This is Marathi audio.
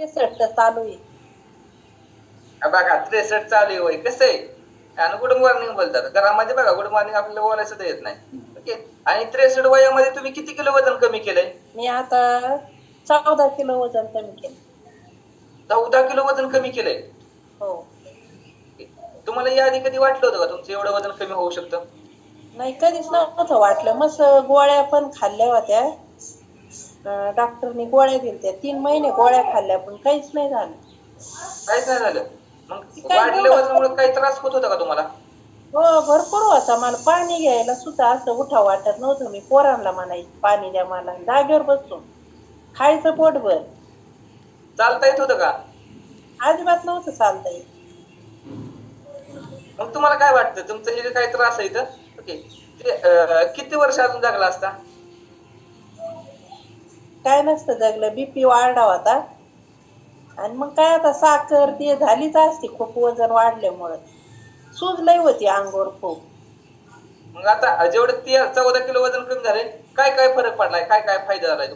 63 चालू आहे. बघा 63 चालू आहे वय कसं आहे. आणि गुड मॉर्निंग बोलतात घरामध्ये बघा गुड मॉर्निंग आपल्याला बोलायला सुद्धा येत नाही. ओके. आणि 63 वयामध्ये तुम्ही किती किलो वजन कमी केलंय? मी आता 14 किलो वजन कमी केलं. 14 किलो वजन कमी केलंय. हो. तुम्हाला याआधी कधी वाटलं होतं का तुमचं एवढं वजन कमी होऊ शकतं? नाही कधीच नव्हतं वाटलं. मस्त गोळ्या पण खाल्ल्या होत्या. डॉक्टरनी गोळ्या दिल्या 3 महिने गोळ्या खाल्ल्या पण काहीच नाही झालं. काहीच नाही झालं. मग काय वाढलेल्या एवढं वजनामुळे काही त्रास होत होता का तुम्हाला? हो भरपूर होता. मला पाणी घ्यायला सुद्धा असं उठाव वाटत नव्हतं. मी पोरांना म्हणायची पाणी द्या मला. जागेवर बसून खायचं पोटभर. चालता येत होतं का? अजिबात नव्हतं चालता येत. मग तुम्हाला काय वाटतं तुमचं हे जे काही त्रास आहे इथं ओके ते किती वर्ष अजून जगला असता? काय नसतं जगलं. बीपी वाढला होता. आणि मग काय आता साखर ते झालीच असते खूप वजन वाढल्यामुळं. सूज लई होती अंगावर खूप. मग आता जेवढं 14 किलो वजन कमी झालंय काय काय फरक पडलाय? काय काय फायदा झालाय?